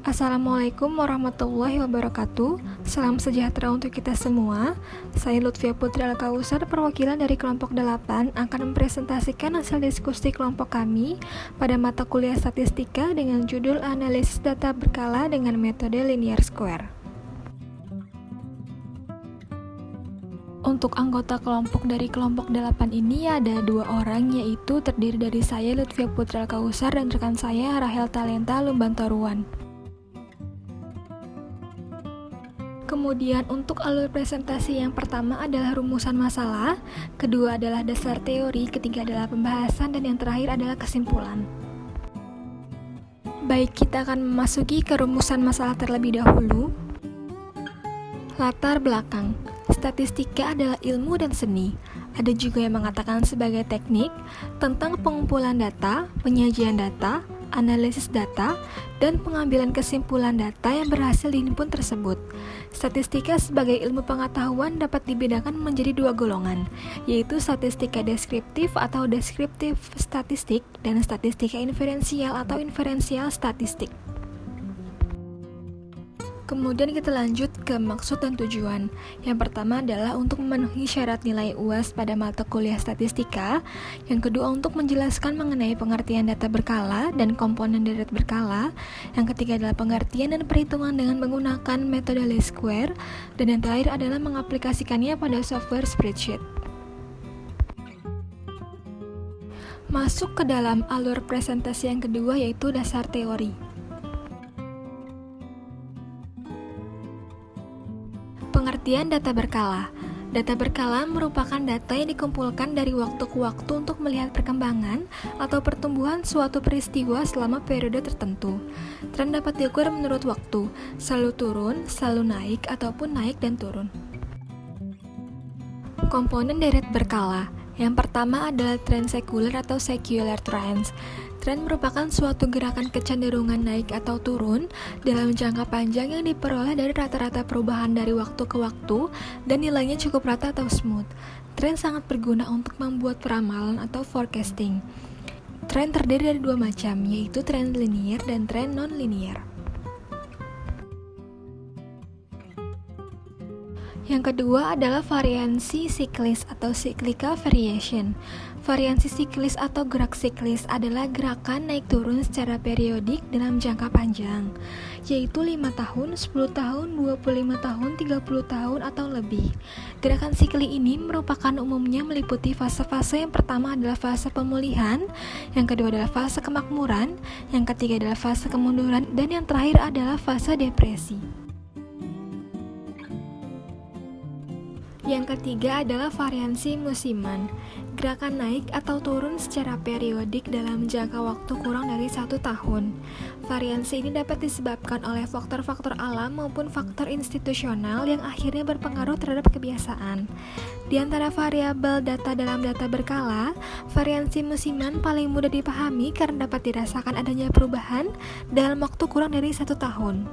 Assalamualaikum warahmatullahi wabarakatuh. Salam sejahtera untuk kita semua. Saya Lutfia Putri Al-Kausar, perwakilan dari kelompok 8, akan mempresentasikan hasil diskusi kelompok kami pada mata kuliah statistika dengan judul analisis data berkala dengan metode linear square. Untuk anggota kelompok dari kelompok 8 ini ada 2 orang, yaitu terdiri dari saya Lutfia Putri Al-Kausar dan rekan saya Rahel Talenta Lumbantoruan. Kemudian untuk alur presentasi yang pertama adalah rumusan masalah, kedua adalah dasar teori, ketiga adalah pembahasan, dan yang terakhir adalah kesimpulan. Baik, kita akan memasuki ke rumusan masalah terlebih dahulu. Latar belakang. Statistika adalah ilmu dan seni. Ada juga yang mengatakan sebagai teknik tentang pengumpulan data, penyajian data, analisis data, dan pengambilan kesimpulan data yang berhasil dihimpun tersebut. Statistika sebagai ilmu pengetahuan dapat dibedakan menjadi 2 golongan, yaitu statistika deskriptif atau deskriptif statistik dan statistika inferensial atau inferensial statistik. Kemudian kita lanjut ke maksud dan tujuan. Yang pertama adalah untuk memenuhi syarat nilai UAS pada mata kuliah statistika. Yang kedua untuk menjelaskan mengenai pengertian data berkala dan komponen data berkala. Yang ketiga adalah pengertian dan perhitungan dengan menggunakan metode least square. Dan yang terakhir adalah mengaplikasikannya pada software spreadsheet. Masuk ke dalam alur presentasi yang kedua, yaitu dasar teori. Pengertian data berkala. Data berkala merupakan data yang dikumpulkan dari waktu ke waktu untuk melihat perkembangan atau pertumbuhan suatu peristiwa selama periode tertentu. Tren dapat diukur menurut waktu, selalu turun, selalu naik, ataupun naik dan turun. Komponen deret berkala. Yang pertama adalah tren sekuler atau secular trends. Tren merupakan suatu gerakan kecenderungan naik atau turun dalam jangka panjang yang diperoleh dari rata-rata perubahan dari waktu ke waktu dan nilainya cukup rata atau smooth. Tren sangat berguna untuk membuat peramalan atau forecasting. Tren terdiri dari 2 macam, yaitu tren linear dan tren non-linear. Yang kedua adalah variansi siklis atau cyclical variation. Variansi siklis atau gerak siklis adalah gerakan naik turun secara periodik dalam jangka panjang, yaitu 5 tahun, 10 tahun, 25 tahun, 30 tahun, atau lebih. Gerakan sikli ini merupakan umumnya meliputi fase-fase. Yang pertama adalah fase pemulihan, yang kedua adalah fase kemakmuran, yang ketiga adalah fase kemunduran, dan yang terakhir adalah fase depresi. Yang ketiga adalah variansi musiman, gerakan naik atau turun secara periodik dalam jangka waktu kurang dari 1 tahun. Variansi ini dapat disebabkan oleh faktor-faktor alam maupun faktor institusional yang akhirnya berpengaruh terhadap kebiasaan. Di antara variabel data dalam data berkala, variansi musiman paling mudah dipahami karena dapat dirasakan adanya perubahan dalam waktu kurang dari 1 tahun.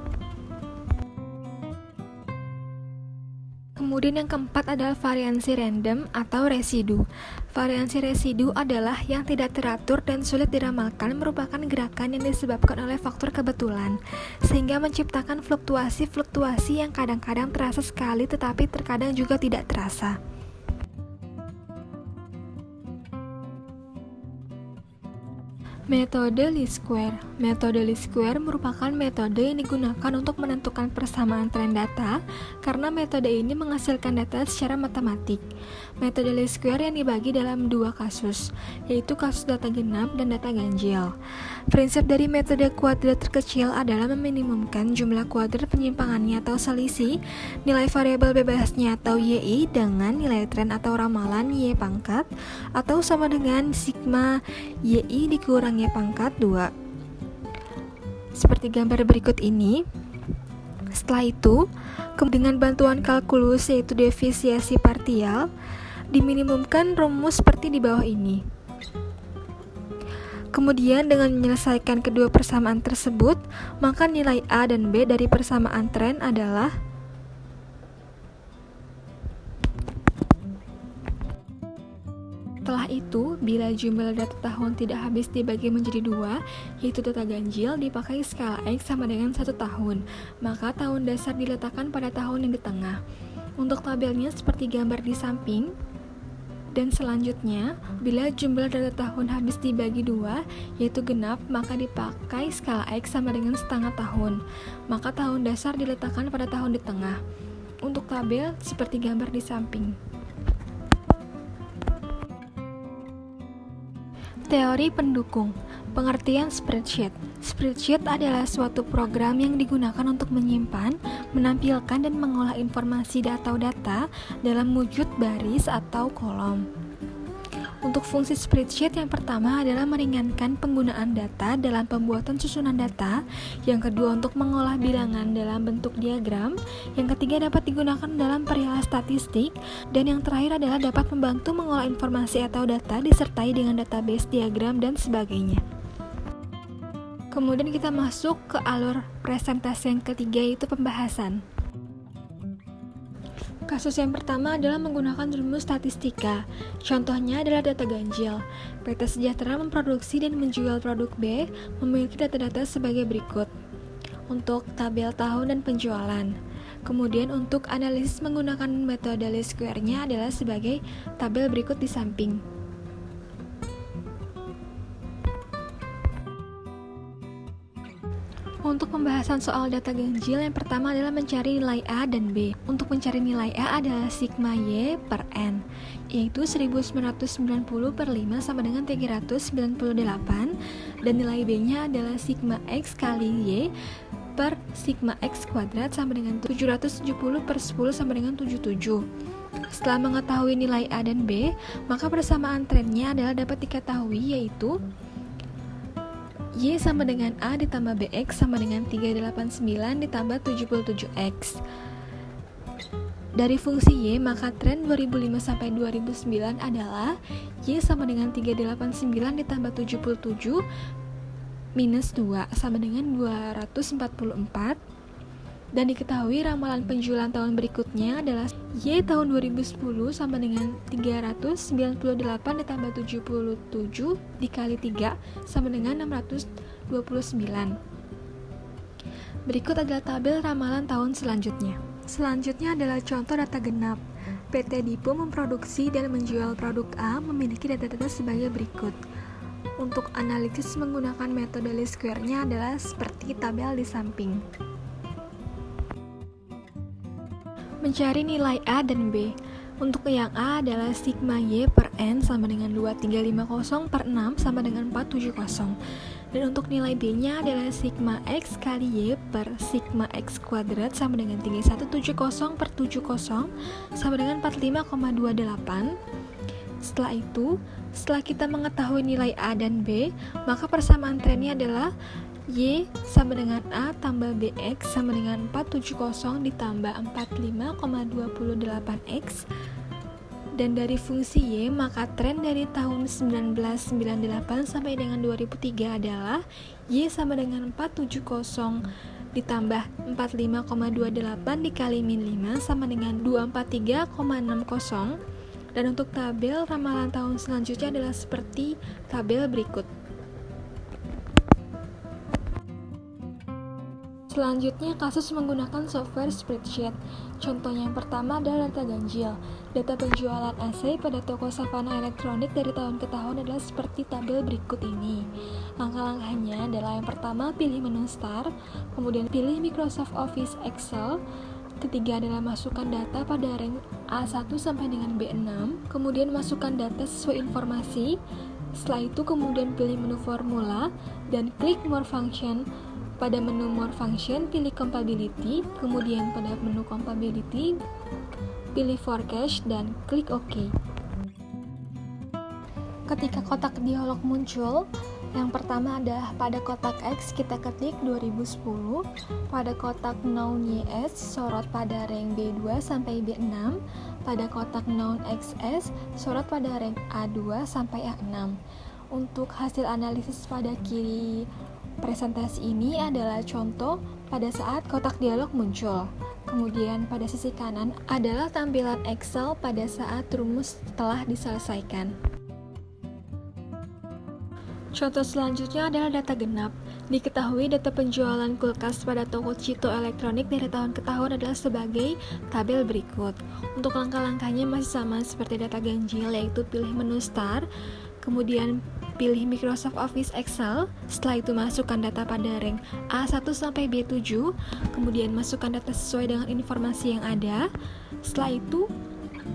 Kemudian yang keempat adalah variansi random atau residu. Variansi residu adalah yang tidak teratur dan sulit diramalkan, merupakan gerakan yang disebabkan oleh faktor kebetulan, sehingga menciptakan fluktuasi-fluktuasi yang kadang-kadang terasa sekali tetapi terkadang juga tidak terasa. Metode least square. Metode least square merupakan metode yang digunakan untuk menentukan persamaan tren data karena metode ini menghasilkan data secara matematik. Metode least square yang dibagi dalam 2 kasus, yaitu kasus data genap dan data ganjil. Prinsip dari metode kuadrat terkecil adalah meminimumkan jumlah kuadrat penyimpangannya atau selisih nilai variabel bebasnya atau YI dengan nilai tren atau ramalan Y pangkat atau sama dengan sigma YI dikurang Y pangkat 2. Seperti gambar berikut ini. Setelah itu, dengan bantuan kalkulus yaitu defisiensi partial, diminimumkan rumus seperti di bawah ini. Kemudian dengan menyelesaikan kedua persamaan tersebut, maka nilai A dan B dari persamaan tren adalah Setelah itu itu, bila jumlah data tahun tidak habis dibagi menjadi 2, yaitu data ganjil, dipakai skala X sama dengan 1 tahun, maka tahun dasar diletakkan pada tahun yang di tengah. Untuk tabelnya seperti gambar di samping. Dan selanjutnya, bila jumlah data tahun habis dibagi 2, yaitu genap, maka dipakai skala X sama dengan setengah tahun, maka tahun dasar diletakkan pada tahun di tengah. Untuk tabel seperti gambar di samping. Teori pendukung. Pengertian spreadsheet. Spreadsheet adalah suatu program yang digunakan untuk menyimpan, menampilkan, dan mengolah informasi atau data dalam wujud baris atau kolom. Untuk fungsi spreadsheet, yang pertama adalah meringankan penggunaan data dalam pembuatan susunan data, yang kedua untuk mengolah bilangan dalam bentuk diagram, yang ketiga dapat digunakan dalam perihal statistik, dan yang terakhir adalah dapat membantu mengolah informasi atau data disertai dengan database, diagram, dan sebagainya. Kemudian kita masuk ke alur presentasi yang ketiga, yaitu pembahasan. Kasus yang pertama adalah menggunakan rumus statistika. Contohnya adalah data ganjil. PT Sejahtera memproduksi dan menjual produk B, memiliki data-data sebagai berikut. Untuk tabel tahun dan penjualan. Kemudian untuk analisis menggunakan metode least square-nya adalah sebagai tabel berikut di samping. Untuk pembahasan soal data ganjil, yang pertama adalah mencari nilai A dan B. Untuk mencari nilai A adalah sigma Y per N, yaitu 1990 per 5 sama dengan 398, dan nilai B-nya adalah sigma X kali Y per sigma X kuadrat sama dengan 770 per 10 sama dengan 77. Setelah mengetahui nilai A dan B, maka persamaan trennya adalah dapat diketahui, yaitu Y sama dengan A ditambah BX sama dengan 389 ditambah 77X. Dari fungsi Y, maka tren 2005 sampai 2009 adalah Y sama dengan 389 ditambah 77 minus 2 sama dengan 244. Dan diketahui ramalan penjualan tahun berikutnya adalah Y tahun 2010 sama dengan 398 ditambah 77 dikali 3 sama dengan 629. Berikut adalah tabel ramalan tahun selanjutnya. Selanjutnya adalah contoh data genap. PT Dipo memproduksi dan menjual produk A, memiliki data-data sebagai berikut. Untuk analisis menggunakan metode least square-nya adalah seperti tabel di samping. Mencari nilai A dan B. Untuk yang A adalah sigma Y per N sama dengan 2350 per 6 sama dengan 470. Dan untuk nilai B-nya adalah sigma X kali Y per sigma X kuadrat sama dengan 3170 per 70 sama dengan 45,28. Setelah itu, setelah kita mengetahui nilai A dan B, maka persamaan trennya adalah Y sama dengan A tambah BX sama dengan 470 ditambah 45,28X. Dan dari fungsi Y, maka tren dari tahun 1998 sampai dengan 2003 adalah Y sama dengan 470 ditambah 45,28 dikali min 5 sama dengan 243,60. Dan untuk tabel ramalan tahun selanjutnya adalah seperti tabel berikut. Selanjutnya, kasus menggunakan software spreadsheet. Contohnya yang pertama adalah data ganjil. Data penjualan AC pada toko Savana Elektronik dari tahun ke tahun adalah seperti tabel berikut ini. Langkah-langkahnya adalah yang pertama, pilih menu Start, kemudian pilih Microsoft Office Excel. Ketiga adalah masukkan data pada rank A1 sampai dengan B6, kemudian masukkan data sesuai informasi. Setelah itu kemudian pilih menu formula dan klik More Function. Pada menu More Function, pilih Compatibility, kemudian pada menu Compatibility, pilih Forecast dan klik OK. Ketika kotak dialog muncul, yang pertama adalah pada kotak X kita ketik 2010, pada kotak Noun YS sorot pada rank B2 sampai B6, pada kotak Noun XS sorot pada rank A2 sampai A6. Untuk hasil analisis pada kiri presentasi ini adalah contoh pada saat kotak dialog muncul. Kemudian pada sisi kanan adalah tampilan Excel pada saat rumus telah diselesaikan. Contoh selanjutnya adalah data genap. Diketahui data penjualan kulkas pada toko Cito Elektronik dari tahun ke tahun adalah sebagai tabel berikut. Untuk langkah-langkahnya masih sama seperti data ganjil, yaitu pilih menu Start, kemudian pilih Microsoft Office Excel, setelah itu masukkan data pada rank A1 sampai B7, kemudian masukkan data sesuai dengan informasi yang ada. Setelah itu,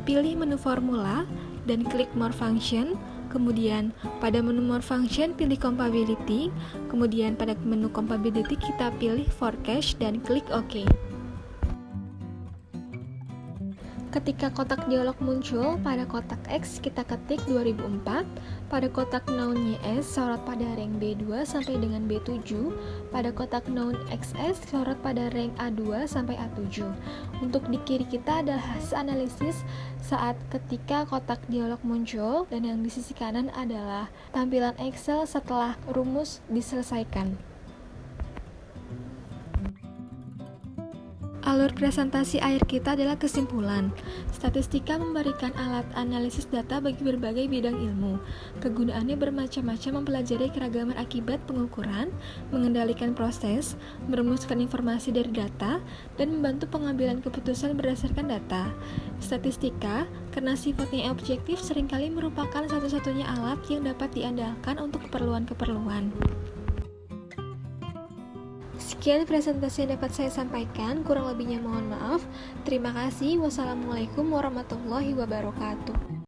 pilih menu formula dan klik More Function. Kemudian pada menu More Function pilih Compatibility. Kemudian pada menu Compatibility kita pilih Forecast dan klik OK. Ketika kotak dialog muncul, pada kotak X kita ketik 2004, pada kotak noun YS sorot pada rank B2 sampai dengan B7, pada kotak noun XS sorot pada rank A2 sampai A7. Untuk di kiri kita adalah hasil analisis saat ketika kotak dialog muncul, dan yang di sisi kanan adalah tampilan Excel setelah rumus diselesaikan. Alur presentasi akhir kita adalah kesimpulan. Statistika memberikan alat analisis data bagi berbagai bidang ilmu. Kegunaannya bermacam-macam, mempelajari keragaman akibat pengukuran, mengendalikan proses, merumuskan informasi dari data, dan membantu pengambilan keputusan berdasarkan data. Statistika, karena sifatnya objektif, seringkali merupakan satu-satunya alat yang dapat diandalkan untuk keperluan-keperluan. Sekian presentasi yang dapat saya sampaikan, kurang lebihnya mohon maaf. Terima kasih. Wassalamualaikum warahmatullahi wabarakatuh.